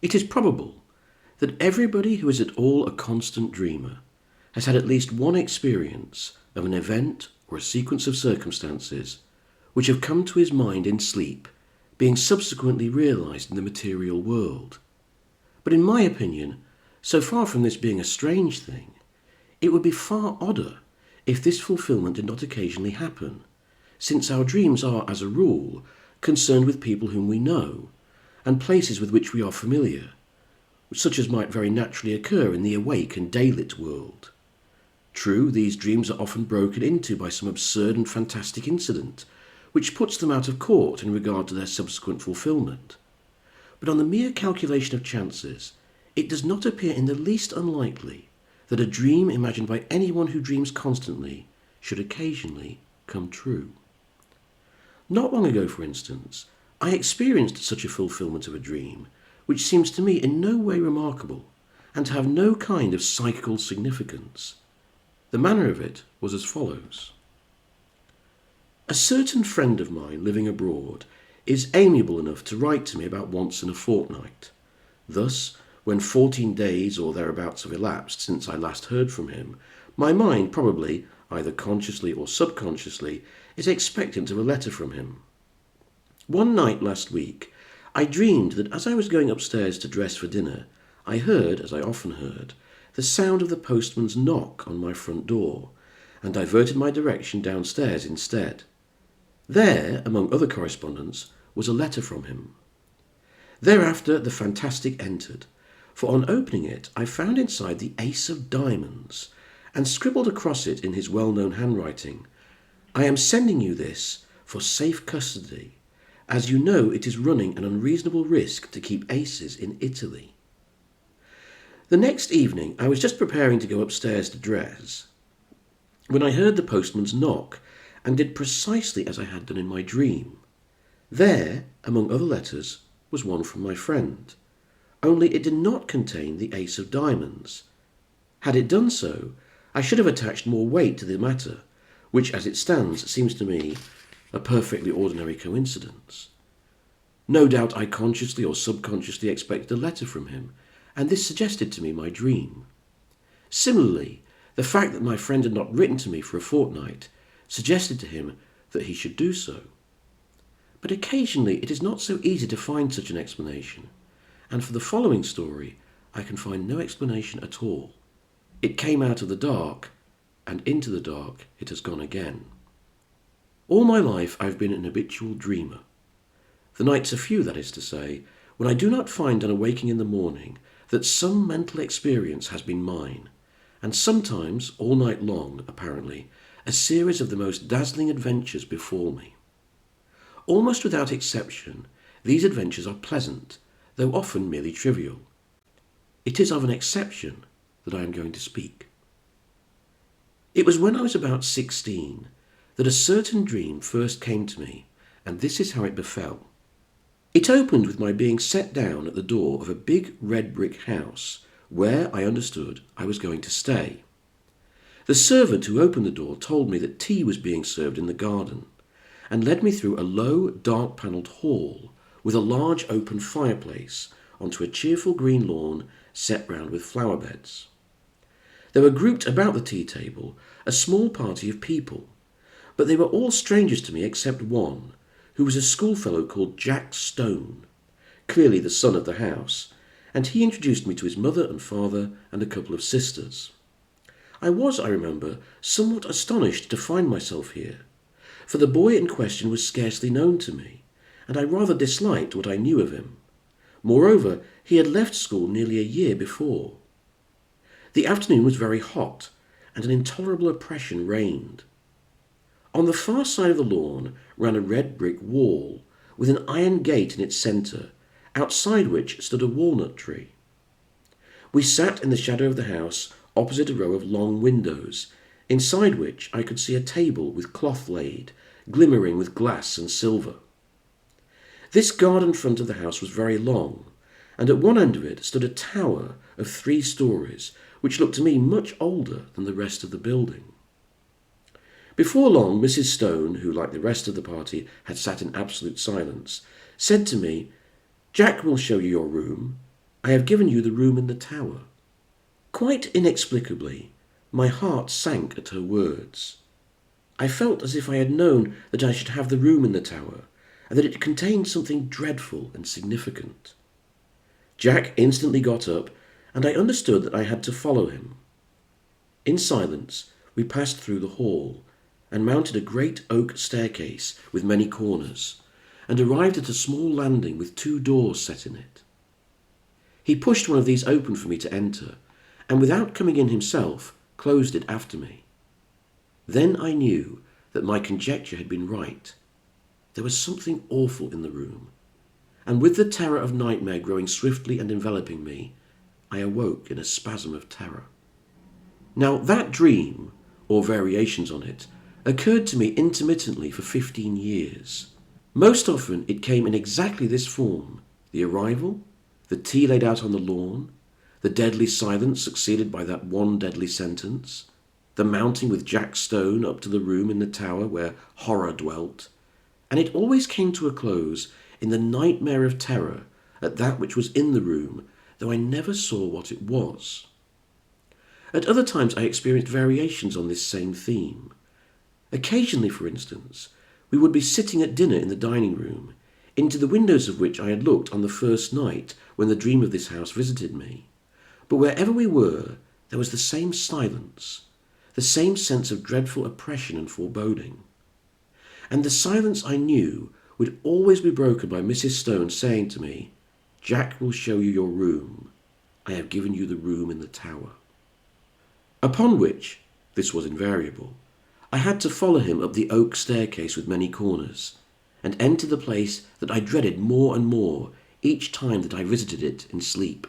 It is probable that everybody who is at all a constant dreamer has had at least one experience of an event or a sequence of circumstances which have come to his mind in sleep, being subsequently realized in the material world. But in my opinion, so far from this being a strange thing, it would be far odder if this fulfillment did not occasionally happen, since our dreams are, as a rule, concerned with people whom we know, and places with which we are familiar, such as might very naturally occur in the awake and daylit world. True, these dreams are often broken into by some absurd and fantastic incident, which puts them out of court in regard to their subsequent fulfillment. But on the mere calculation of chances, it does not appear in the least unlikely that a dream imagined by anyone who dreams constantly should occasionally come true. Not long ago, for instance, I experienced such a fulfillment of a dream, which seems to me in no way remarkable, and to have no kind of psychical significance. The manner of it was as follows. A certain friend of mine living abroad is amiable enough to write to me about once in a fortnight. Thus, when 14 days or thereabouts have elapsed since I last heard from him, my mind probably, either consciously or subconsciously, is expectant of a letter from him. One night last week, I dreamed that as I was going upstairs to dress for dinner, I heard, as I often heard, the sound of the postman's knock on my front door, and diverted my direction downstairs instead. There, among other correspondence, was a letter from him. Thereafter the fantastic entered, for on opening it I found inside the ace of diamonds, and scribbled across it in his well-known handwriting, "I am sending you this for safe custody, as you know it is running an unreasonable risk to keep aces in Italy." The next evening I was just preparing to go upstairs to dress, when I heard the postman's knock, and did precisely as I had done in my dream. There, among other letters, was one from my friend, only it did not contain the ace of diamonds. Had it done so, I should have attached more weight to the matter, which as it stands seems to me a perfectly ordinary coincidence. No doubt I consciously or subconsciously expected a letter from him, and this suggested to me my dream. Similarly, the fact that my friend had not written to me for a fortnight suggested to him that he should do so. But occasionally it is not so easy to find such an explanation, and for the following story I can find no explanation at all. It came out of the dark, and into the dark it has gone again. All my life I have been an habitual dreamer. The nights are few, that is to say, when I do not find on awaking in the morning that some mental experience has been mine, and sometimes, all night long, apparently, a series of the most dazzling adventures befall me. Almost without exception, these adventures are pleasant, though often merely trivial. It is of an exception that I am going to speak. It was when I was about 16 that a certain dream first came to me, and this is how it befell. It opened with my being set down at the door of a big red brick house, where, I understood, I was going to stay. The servant who opened the door told me that tea was being served in the garden, and led me through a low, dark-panelled hall with a large open fireplace onto a cheerful green lawn set round with flower beds. There were grouped about the tea table a small party of people, but they were all strangers to me except one, who was a schoolfellow called Jack Stone, clearly the son of the house, and he introduced me to his mother and father and a couple of sisters. I was, I remember, somewhat astonished to find myself here, for the boy in question was scarcely known to me, and I rather disliked what I knew of him. Moreover, he had left school nearly a year before. The afternoon was very hot, and an intolerable oppression reigned. On the far side of the lawn ran a red brick wall, with an iron gate in its centre, outside which stood a walnut tree. We sat in the shadow of the house, opposite a row of long windows, inside which I could see a table with cloth laid, glimmering with glass and silver. This garden front of the house was very long, and at one end of it stood a tower of 3 stories, which looked to me much older than the rest of the building. Before long, Mrs. Stone, who, like the rest of the party, had sat in absolute silence, said to me, "Jack will show you your room," I have given you the room in the tower." Quite inexplicably, my heart sank at her words. I felt as if I had known that I should have the room in the tower, and that it contained something dreadful and significant. Jack instantly got up, and I understood that I had to follow him. In silence, we passed through the hall, and mounted a great oak staircase with many corners, and arrived at a small landing with 2 doors set in it. He pushed one of these open for me to enter, and without coming in himself, closed it after me. Then I knew that my conjecture had been right. There was something awful in the room, and with the terror of nightmare growing swiftly and enveloping me, I awoke in a spasm of terror. Now that dream, or variations on it, occurred to me intermittently for 15 years. Most often it came in exactly this form: the arrival, the tea laid out on the lawn, the deadly silence succeeded by that one deadly sentence, the mounting with Jack Stone up to the room in the tower where horror dwelt, and it always came to a close in the nightmare of terror at that which was in the room, though I never saw what it was. At other times I experienced variations on this same theme. Occasionally, for instance, we would be sitting at dinner in the dining room, into the windows of which I had looked on the first night when the dream of this house visited me. But wherever we were, there was the same silence, the same sense of dreadful oppression and foreboding. And the silence, I knew, would always be broken by Mrs. Stone saying to me, "Jack will show you your room. I have given you the room in the tower." Upon which, this was invariable, I had to follow him up the oak staircase with many corners, and enter the place that I dreaded more and more each time that I visited it in sleep.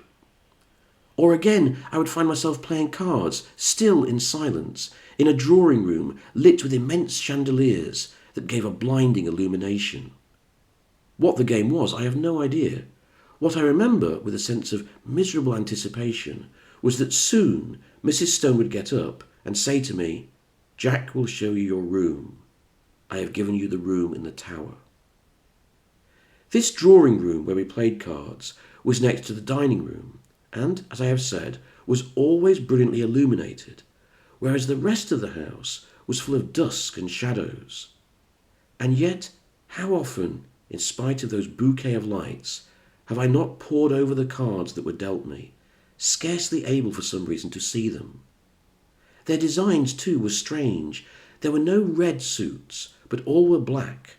Or again, I would find myself playing cards, still in silence, in a drawing room lit with immense chandeliers that gave a blinding illumination. What the game was, I have no idea. What I remember with a sense of miserable anticipation was that soon Mrs. Stone would get up and say to me, "Jack will show you your room. I have given you the room in the tower." This drawing room where we played cards was next to the dining room, and, as I have said, was always brilliantly illuminated, whereas the rest of the house was full of dusk and shadows. And yet, how often, in spite of those bouquet of lights, have I not pored over the cards that were dealt me, scarcely able for some reason to see them. Their designs, too, were strange. There were no red suits, but all were black,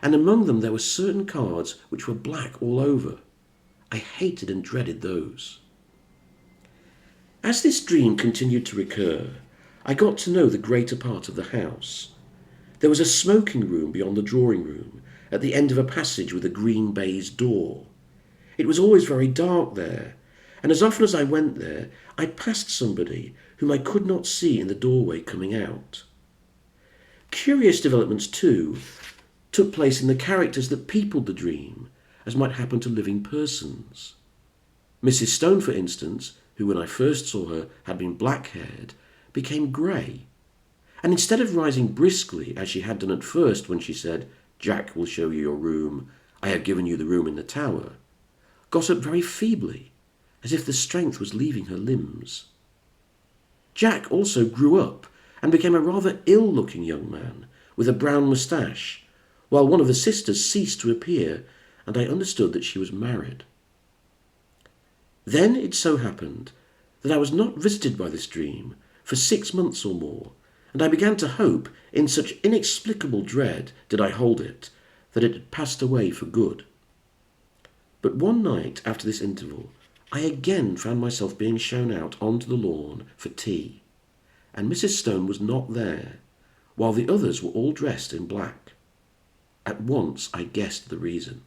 and among them there were certain cards which were black all over. I hated and dreaded those. As this dream continued to recur, I got to know the greater part of the house. There was a smoking room beyond the drawing room, at the end of a passage with a green baize door. It was always very dark there, and as often as I went there, I passed somebody whom I could not see in the doorway coming out. Curious developments, too, took place in the characters that peopled the dream, as might happen to living persons. Mrs. Stone, for instance, who when I first saw her had been black-haired, became grey, and instead of rising briskly as she had done at first when she said, "Jack will show you your room, I have given you the room in the tower," got up very feebly, as if the strength was leaving her limbs. Jack also grew up and became a rather ill-looking young man with a brown moustache, while one of the sisters ceased to appear, and I understood that she was married. Then it so happened that I was not visited by this dream for 6 months or more, and I began to hope, in such inexplicable dread did I hold it, that it had passed away for good. But one night after this interval, I again found myself being shown out onto the lawn for tea, and Mrs. Stone was not there, while the others were all dressed in black. At once I guessed the reason,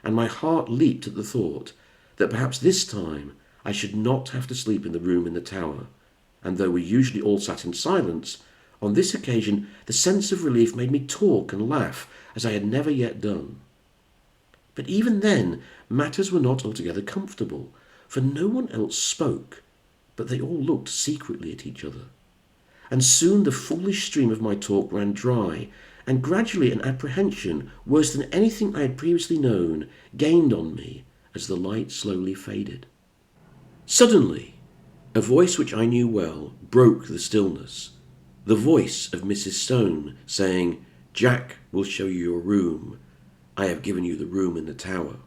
and my heart leaped at the thought that perhaps this time I should not have to sleep in the room in the tower, and though we usually all sat in silence, on this occasion the sense of relief made me talk and laugh as I had never yet done. But even then matters were not altogether comfortable, for no one else spoke, but they all looked secretly at each other. And soon the foolish stream of my talk ran dry, and gradually an apprehension, worse than anything I had previously known, gained on me as the light slowly faded. Suddenly, a voice which I knew well broke the stillness. The voice of Mrs. Stone saying, "Jack will show you your room. I have given you the room in the tower."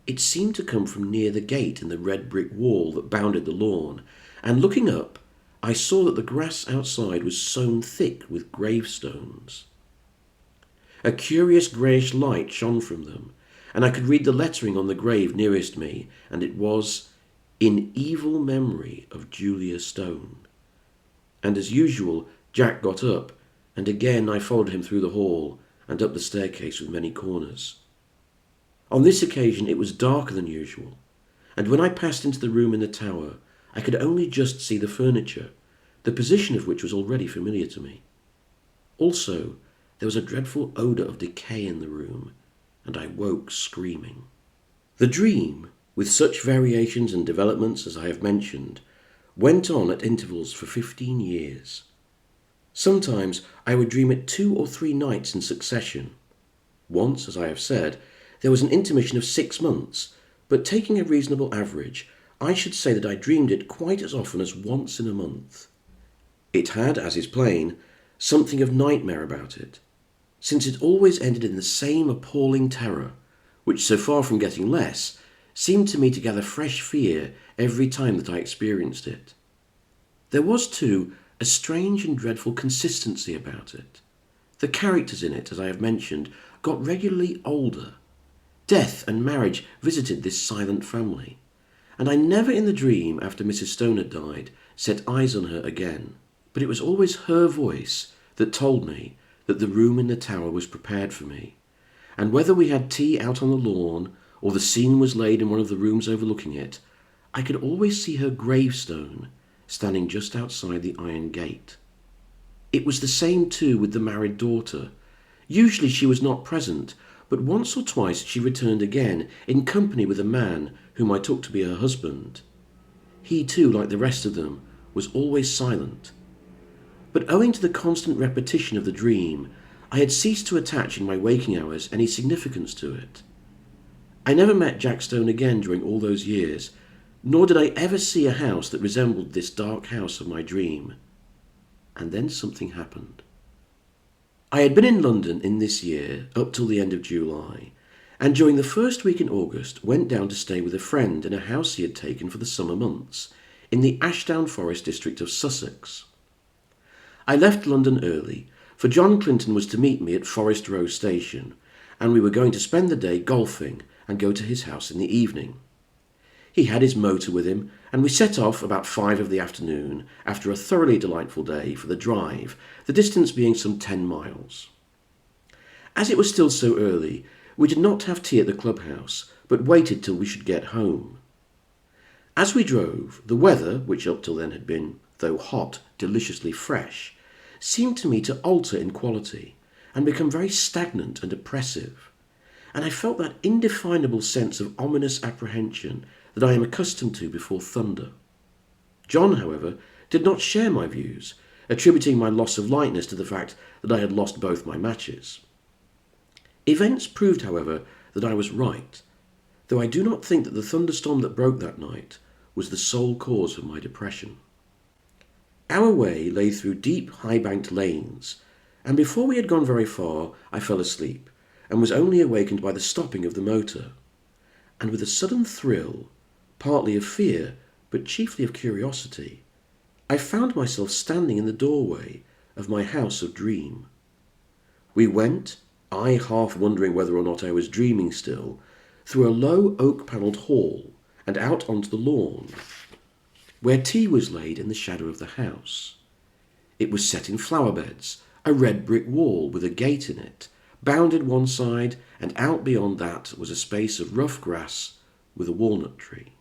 It seemed to come from near the gate in the red brick wall that bounded the lawn, and looking up, I saw that the grass outside was sown thick with gravestones. A curious greyish light shone from them, and I could read the lettering on the grave nearest me, and it was, "In evil memory of Julia Stone." And as usual, Jack got up, and again I followed him through the hall and up the staircase with many corners. On this occasion it was darker than usual, and when I passed into the room in the tower, I could only just see the furniture, the position of which was already familiar to me. Also, there was a dreadful odour of decay in the room, and I woke screaming. The dream, with such variations and developments as I have mentioned, went on at intervals for 15 years. Sometimes I would dream it 2 or 3 nights in succession. Once, as I have said, there was an intermission of 6 months, but taking a reasonable average, I should say that I dreamed it quite as often as once in a month. It had, as is plain, something of nightmare about it, since it always ended in the same appalling terror, which, so far from getting less, seemed to me to gather fresh fear every time that I experienced it. There was, too, a strange and dreadful consistency about it. The characters in it, as I have mentioned, got regularly older. Death and marriage visited this silent family, and I never in the dream, after Mrs. Stone had died, set eyes on her again. But it was always her voice that told me that the room in the tower was prepared for me, and whether we had tea out on the lawn, or the scene was laid in one of the rooms overlooking it, I could always see her gravestone standing just outside the iron gate. It was the same too with the married daughter. Usually she was not present, but once or twice she returned again, in company with a man whom I took to be her husband. He too, like the rest of them, was always silent. But owing to the constant repetition of the dream, I had ceased to attach in my waking hours any significance to it. I never met Jack Stone again during all those years, nor did I ever see a house that resembled this dark house of my dream. And then something happened. I had been in London in this year up till the end of July, and during the first week in August went down to stay with a friend in a house he had taken for the summer months, in the Ashdown Forest district of Sussex. I left London early, for John Clinton was to meet me at Forest Row Station, and we were going to spend the day golfing and go to his house in the evening. He had his motor with him, and we set off about 5 of the afternoon, after a thoroughly delightful day, for the drive, the distance being some 10 miles. As it was still so early, we did not have tea at the clubhouse, but waited till we should get home. As we drove, the weather, which up till then had been, though hot, deliciously fresh, seemed to me to alter in quality, and become very stagnant and oppressive, and I felt that indefinable sense of ominous apprehension that I am accustomed to before thunder. John, however, did not share my views, attributing my loss of lightness to the fact that I had lost both my matches. Events proved, however, that I was right, though I do not think that the thunderstorm that broke that night was the sole cause of my depression. Our way lay through deep, high-banked lanes, and before we had gone very far, I fell asleep, and was only awakened by the stopping of the motor, and with a sudden thrill, partly of fear, but chiefly of curiosity, I found myself standing in the doorway of my house of dream. We went, I half wondering whether or not I was dreaming still, through a low oak-panelled hall and out onto the lawn, where tea was laid in the shadow of the house. It was set in flower beds, a red brick wall with a gate in it, bounded one side, and out beyond that was a space of rough grass with a walnut tree.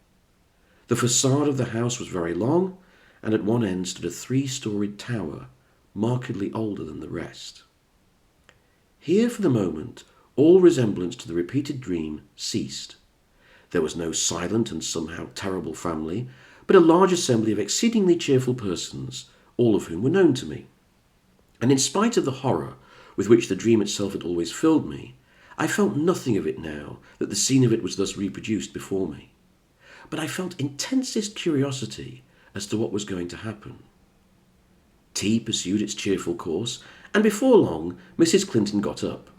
The facade of the house was very long, and at one end stood a 3-storied tower, markedly older than the rest. Here, for the moment, all resemblance to the repeated dream ceased. There was no silent and somehow terrible family, but a large assembly of exceedingly cheerful persons, all of whom were known to me. And in spite of the horror with which the dream itself had always filled me, I felt nothing of it now that the scene of it was thus reproduced before me. but I felt intensest curiosity as to what was going to happen. Tea pursued its cheerful course, and before long Mrs. Clinton got up,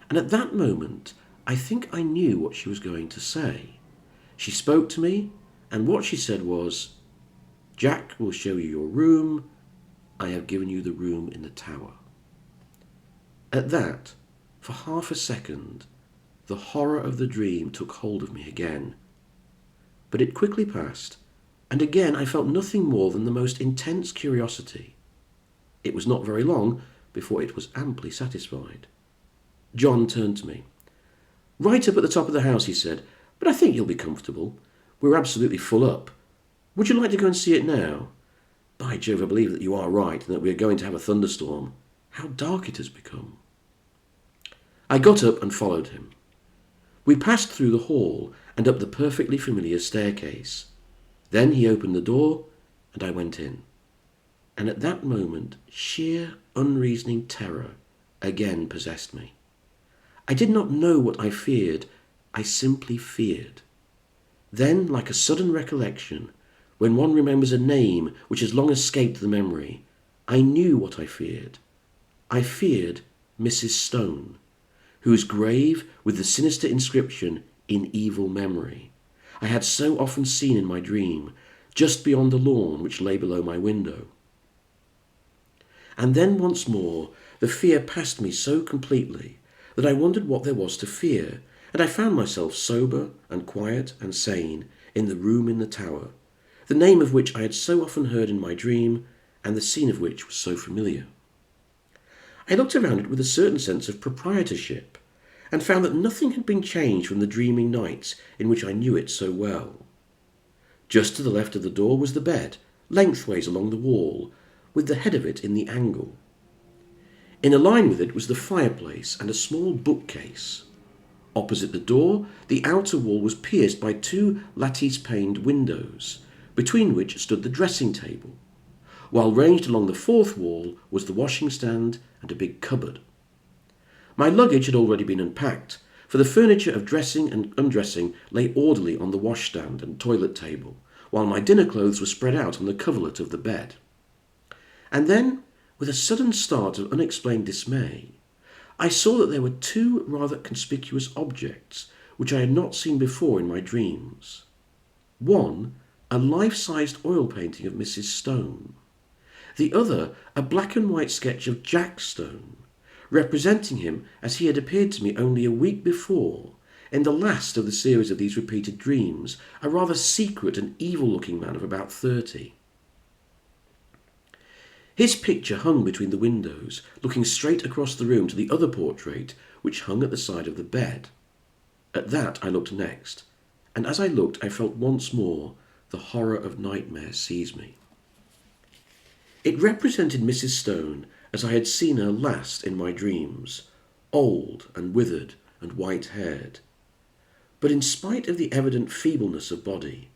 and at that moment I think I knew what she was going to say. She spoke to me, and what she said was, "Jack will show you your room. I have given you the room in the tower." At that, for half a second, the horror of the dream took hold of me again. But it quickly passed, and again I felt nothing more than the most intense curiosity. It was not very long before it was amply satisfied. John turned to me. "Right up at the top of the house," he said, "but I think you'll be comfortable. We're absolutely full up. Would you like to go and see it now? By Jove, I believe that you are right, and that we are going to have a thunderstorm. How dark it has become." I got up and followed him. We passed through the hall and up the perfectly familiar staircase. Then he opened the door, and I went in. And at that moment, sheer, unreasoning terror again possessed me. I did not know what I feared. I simply feared. Then, like a sudden recollection, when one remembers a name which has long escaped the memory, I knew what I feared. I feared Mrs. Stone, whose grave with the sinister inscription, "In evil memory," I had so often seen in my dream, just beyond the lawn which lay below my window. And then once more the fear passed me so completely that I wondered what there was to fear, and I found myself sober and quiet and sane in the room in the tower, the name of which I had so often heard in my dream, and the scene of which was so familiar. I looked around it with a certain sense of proprietorship, and found that nothing had been changed from the dreaming nights in which I knew it so well. Just to the left of the door was the bed, lengthways along the wall, with the head of it in the angle. In a line with it was the fireplace and a small bookcase. Opposite the door, the outer wall was pierced by two lattice-paned windows, between which stood the dressing table, while ranged along the fourth wall was the washing stand and a big cupboard. My luggage had already been unpacked, for the furniture of dressing and undressing lay orderly on the washstand and toilet table, while my dinner clothes were spread out on the coverlet of the bed. And then, with a sudden start of unexplained dismay, I saw that there were two rather conspicuous objects which I had not seen before in my dreams. One, a life-sized oil painting of Mrs. Stone. The other, a black and white sketch of Jack Stone, representing him as he had appeared to me only a week before, in the last of the series of these repeated dreams, a rather secret and evil-looking man of about 30. His picture hung between the windows, looking straight across the room to the other portrait, which hung at the side of the bed. At that I looked next, and as I looked I felt once more the horror of nightmare seize me. It represented Mrs. Stone as I had seen her last in my dreams, old and withered and white-haired. But in spite of the evident feebleness of body,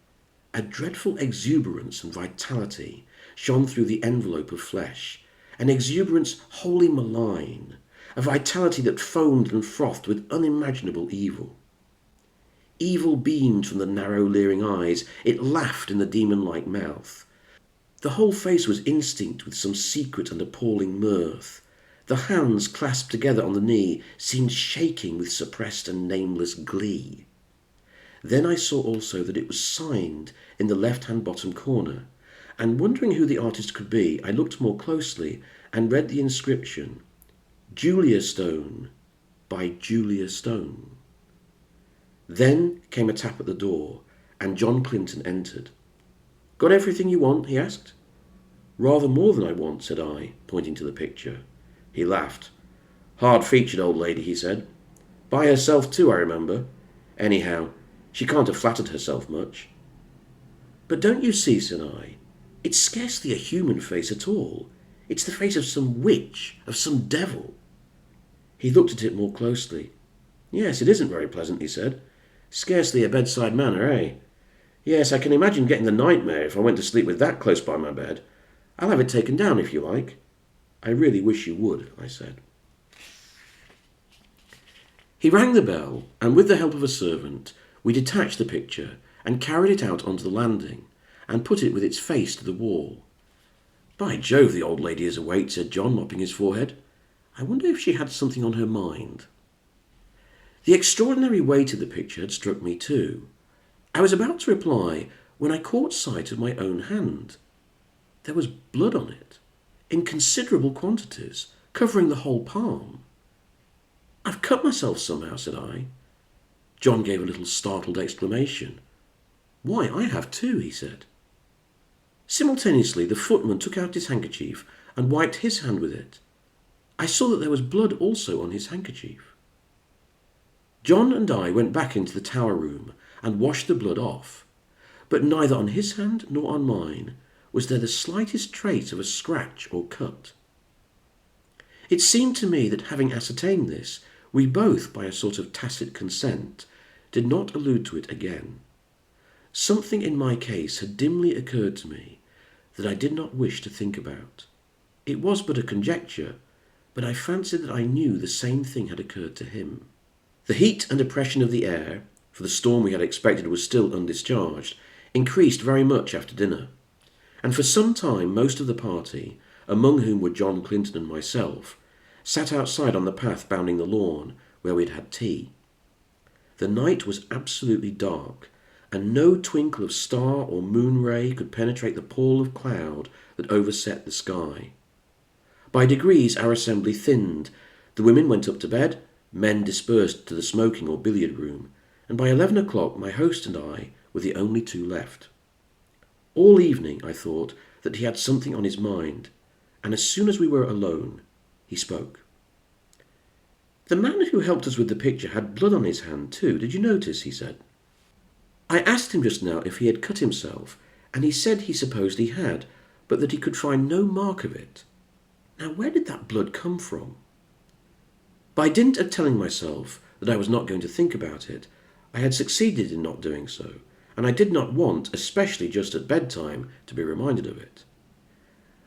a dreadful exuberance and vitality shone through the envelope of flesh, an exuberance wholly malign, a vitality that foamed and frothed with unimaginable evil. Evil beamed from the narrow leering eyes, it laughed in the demon-like mouth. The whole face was instinct with some secret and appalling mirth. The hands clasped together on the knee seemed shaking with suppressed and nameless glee. Then I saw also that it was signed in the left-hand bottom corner, and wondering who the artist could be, I looked more closely and read the inscription, "Julia Stone, by Julia Stone." Then came a tap at the door, and John Clinton entered. "Got everything you want?" he asked. "Rather more than I want," said I, pointing to the picture. He laughed. "Hard-featured old lady," he said. "By herself too, I remember. Anyhow, she can't have flattered herself much." "But don't you see," said I, "it's scarcely a human face at all. It's the face of some witch, of some devil." He looked at it more closely. "Yes, it isn't very pleasant," he said. "Scarcely a bedside manner, eh? Yes, I can imagine getting the nightmare if I went to sleep with that close by my bed. I'll have it taken down if you like." "I really wish you would," I said. He rang the bell, and with the help of a servant, we detached the picture and carried it out onto the landing and put it with its face to the wall. "By Jove, the old lady is awake," said John, mopping his forehead. "I wonder if she had something on her mind." The extraordinary weight of the picture had struck me too. I was about to reply when I caught sight of my own hand. There was blood on it, in considerable quantities, covering the whole palm. "I've cut myself somehow," said I. John gave a little startled exclamation. "Why, I have too," he said. Simultaneously, the footman took out his handkerchief and wiped his hand with it. I saw that there was blood also on his handkerchief. John and I went back into the tower room and washed the blood off, but neither on his hand nor on mine was there the slightest trace of a scratch or cut. It seemed to me that, having ascertained this, we both, by a sort of tacit consent, did not allude to it again. Something in my case had dimly occurred to me that I did not wish to think about. It was but a conjecture, but I fancied that I knew the same thing had occurred to him. The heat and oppression of the air, for the storm we had expected was still undischarged, increased very much after dinner, and for some time most of the party, among whom were John Clinton and myself, sat outside on the path bounding the lawn, where we had had tea. The night was absolutely dark, and no twinkle of star or moon ray could penetrate the pall of cloud that overset the sky. By degrees our assembly thinned. The women went up to bed, men dispersed to the smoking or billiard room, and by 11 o'clock my host and I were the only two left. All evening I thought that he had something on his mind, and as soon as we were alone, he spoke. "The man who helped us with the picture had blood on his hand too, did you notice?" he said. "I asked him just now if he had cut himself, and he said he supposed he had, but that he could find no mark of it. Now where did that blood come from?" By dint of telling myself that I was not going to think about it, I had succeeded in not doing so, and I did not want, especially just at bedtime, to be reminded of it.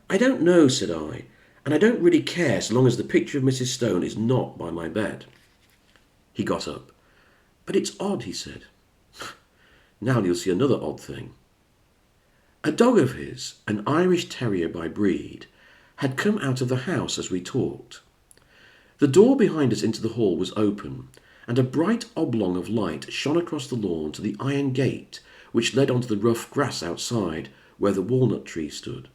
"I don't know," said I, "and I don't really care so long as the picture of Mrs. Stone is not by my bed." He got up. "But it's odd," he said. "Now you'll see another odd thing." A dog of his, an Irish terrier by breed, had come out of the house as we talked. The door behind us into the hall was open, and a bright oblong of light shone across the lawn to the iron gate which led onto the rough grass outside where the walnut tree stood.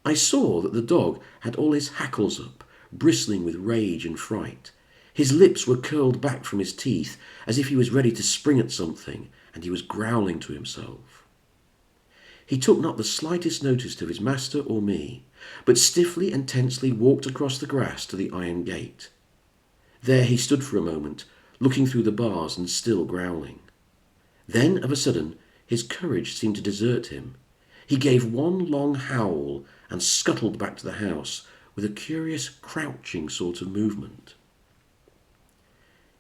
I saw that the dog had all his hackles up, bristling with rage and fright. His lips were curled back from his teeth as if he was ready to spring at something, and he was growling to himself. He took not the slightest notice of his master or me, but stiffly and tensely walked across the grass to the iron gate. There he stood for a moment, looking through the bars and still growling. Then, of a sudden, his courage seemed to desert him. He gave one long howl and scuttled back to the house with a curious crouching sort of movement.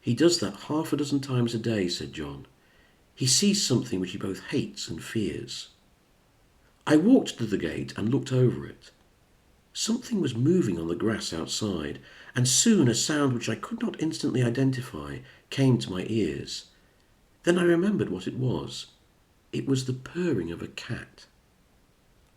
"He does that half a dozen times a day," said John. "He sees something which he both hates and fears." I walked to the gate and looked over it. Something was moving on the grass outside, and soon a sound which I could not instantly identify came to my ears. Then I remembered what it was. It was the purring of a cat.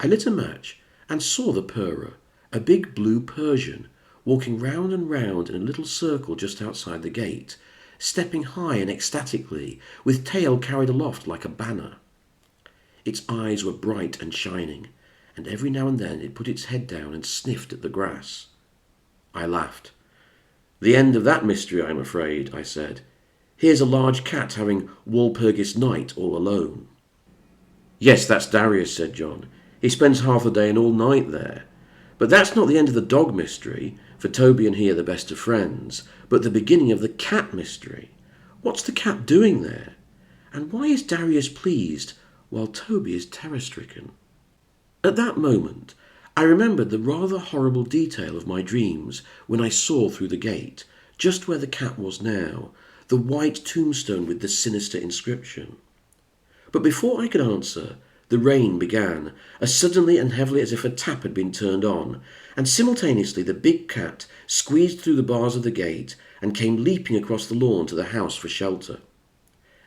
I lit a match and saw the purrer, a big blue Persian, walking round and round in a little circle just outside the gate, stepping high and ecstatically, with tail carried aloft like a banner. Its eyes were bright and shining, and every now and then it put its head down and sniffed at the grass. I laughed. "The end of that mystery, I'm afraid," I said. "Here's a large cat having Walpurgis night all alone." "Yes, that's Darius," said John. "He spends half the day and all night there. But that's not the end of the dog mystery, for Toby and he are the best of friends, but the beginning of the cat mystery. What's the cat doing there? And why is Darius pleased while Toby is terror-stricken?" At that moment, I remembered the rather horrible detail of my dreams when I saw through the gate, just where the cat was now, the white tombstone with the sinister inscription. But before I could answer, the rain began, as suddenly and heavily as if a tap had been turned on, and simultaneously the big cat squeezed through the bars of the gate and came leaping across the lawn to the house for shelter.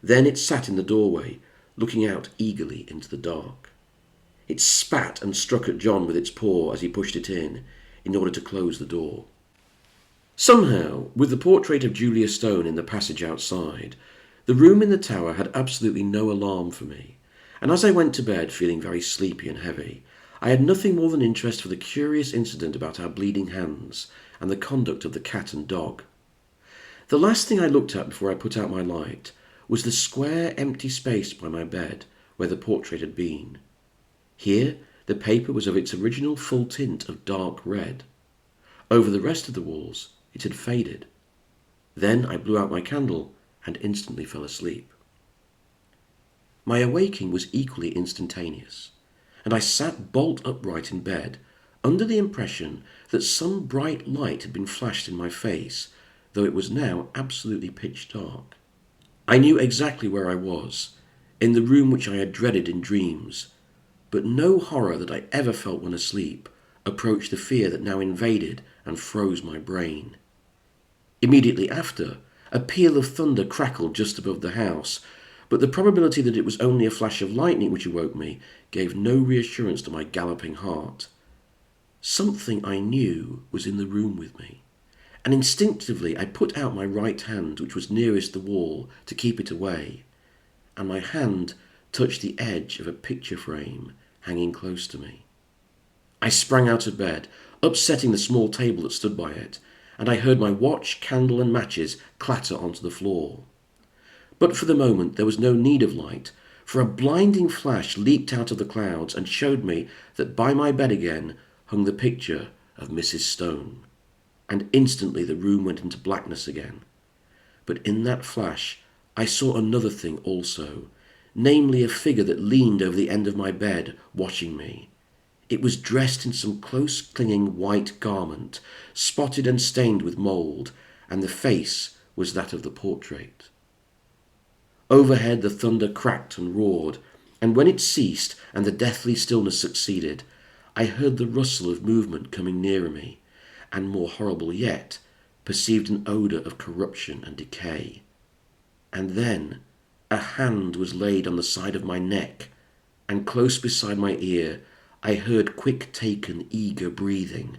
Then it sat in the doorway, looking out eagerly into the dark. It spat and struck at John with its paw as he pushed it in order to close the door. Somehow, with the portrait of Julia Stone in the passage outside, the room in the tower had absolutely no alarm for me, and as I went to bed feeling very sleepy and heavy, I had nothing more than interest for the curious incident about our bleeding hands and the conduct of the cat and dog. The last thing I looked at before I put out my light was the square empty space by my bed where the portrait had been. Here the paper was of its original full tint of dark red. Over the rest of the walls it had faded. Then I blew out my candle and instantly fell asleep. My awaking was equally instantaneous, and I sat bolt upright in bed under the impression that some bright light had been flashed in my face, though it was now absolutely pitch dark. I knew exactly where I was, in the room which I had dreaded in dreams, but no horror that I ever felt when asleep approached the fear that now invaded and froze my brain. Immediately after, a peal of thunder crackled just above the house, but the probability that it was only a flash of lightning which awoke me gave no reassurance to my galloping heart. Something I knew was in the room with me, and instinctively I put out my right hand, which was nearest the wall, to keep it away, and my hand touched the edge of a picture frame hanging close to me. I sprang out of bed, upsetting the small table that stood by it, and I heard my watch, candle, and matches clatter onto the floor. But for the moment there was no need of light, for a blinding flash leaped out of the clouds and showed me that by my bed again hung the picture of Mrs. Stone, and instantly the room went into blackness again. But in that flash I saw another thing also, namely a figure that leaned over the end of my bed, watching me. It was dressed in some close-clinging white garment, spotted and stained with mould, and the face was that of the portrait. Overhead the thunder cracked and roared, and when it ceased and the deathly stillness succeeded, I heard the rustle of movement coming nearer me, and more horrible yet, perceived an odour of corruption and decay. And then a hand was laid on the side of my neck, and close beside my ear I heard quick-taken, eager breathing.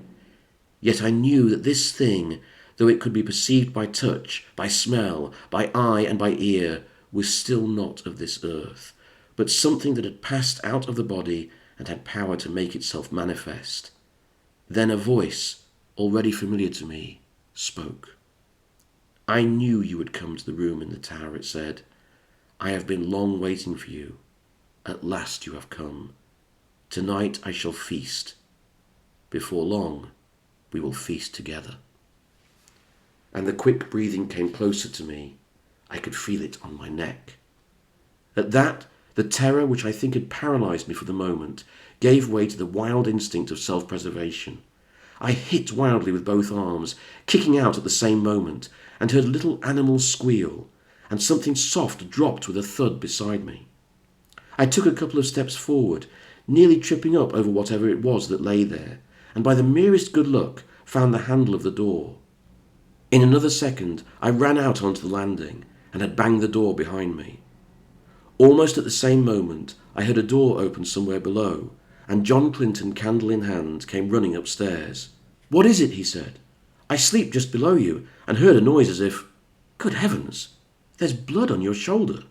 Yet I knew that this thing, though it could be perceived by touch, by smell, by eye, and by ear, was still not of this earth, but something that had passed out of the body and had power to make itself manifest. Then a voice, already familiar to me, spoke. "I knew you would come to the room in the tower," it said. "I have been long waiting for you. At last you have come. Tonight I shall feast. Before long we will feast together." And the quick breathing came closer to me. I could feel it on my neck. At that, the terror which I think had paralyzed me for the moment gave way to the wild instinct of self-preservation. I hit wildly with both arms, kicking out at the same moment, and heard a little animal squeal, and something soft dropped with a thud beside me. I took a couple of steps forward, nearly tripping up over whatever it was that lay there, and by the merest good luck found the handle of the door. In another second I ran out onto the landing and had banged the door behind me. Almost at the same moment I heard a door open somewhere below, and John Clinton, candle in hand, came running upstairs. "What is it?" he said. "I sleep just below you, and heard a noise as if... Good heavens, there's blood on your shoulder."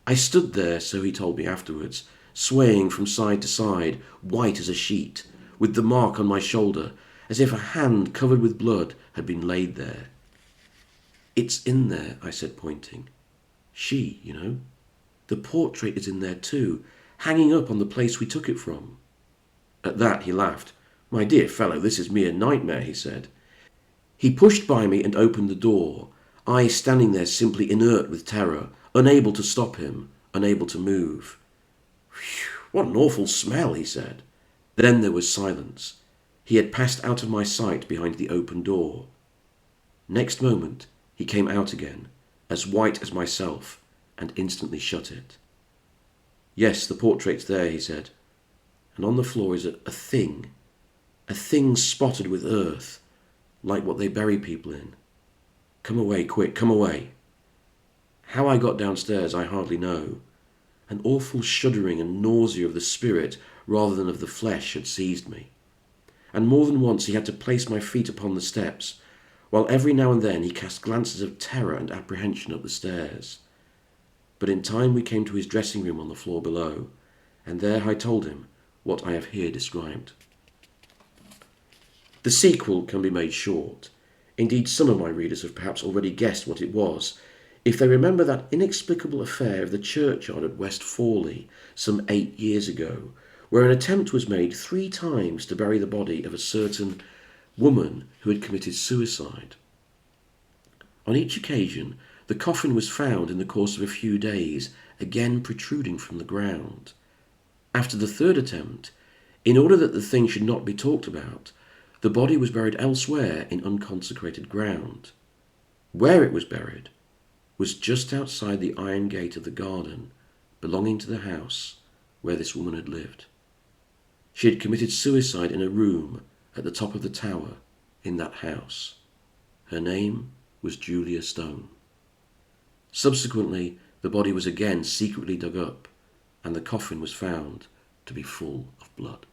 I stood there, so he told me afterwards, swaying from side to side, white as a sheet, with the mark on my shoulder, as if a hand covered with blood had been laid there. "It's in there," I said, pointing. "She, you know. The portrait is in there too, hanging up on the place we took it from." At that he laughed. "My dear fellow, this is mere nightmare," he said. He pushed by me and opened the door, I standing there simply inert with terror, unable to stop him, unable to move. "Whew, what an awful smell," he said. Then there was silence. He had passed out of my sight behind the open door. Next moment he came out again, as white as myself, and instantly shut it. "Yes, the portrait's there," he said, "and on the floor is a thing spotted with earth, like what they bury people in. Come away, quick, come away." How I got downstairs I hardly know, An awful shuddering and nausea of the spirit rather than of the flesh had seized me, and more than once he had to place my feet upon the steps, while every now and then he cast glances of terror and apprehension up the stairs. But in time we came to his dressing room on the floor below, and there I told him what I have here described. The sequel can be made short. Indeed, some of my readers have perhaps already guessed what it was, if they remember that inexplicable affair of the churchyard at West Fawley some 8 years ago, where an attempt was made 3 times to bury the body of a certain woman who had committed suicide. On each occasion, the coffin was found in the course of a few days, again protruding from the ground. After the 3rd attempt, in order that the thing should not be talked about, the body was buried elsewhere in unconsecrated ground. Where it was buried was just outside the iron gate of the garden belonging to the house where this woman had lived. She had committed suicide in a room at the top of the tower in that house. Her name was Julia Stone. Subsequently, the body was again secretly dug up, and the coffin was found to be full of blood.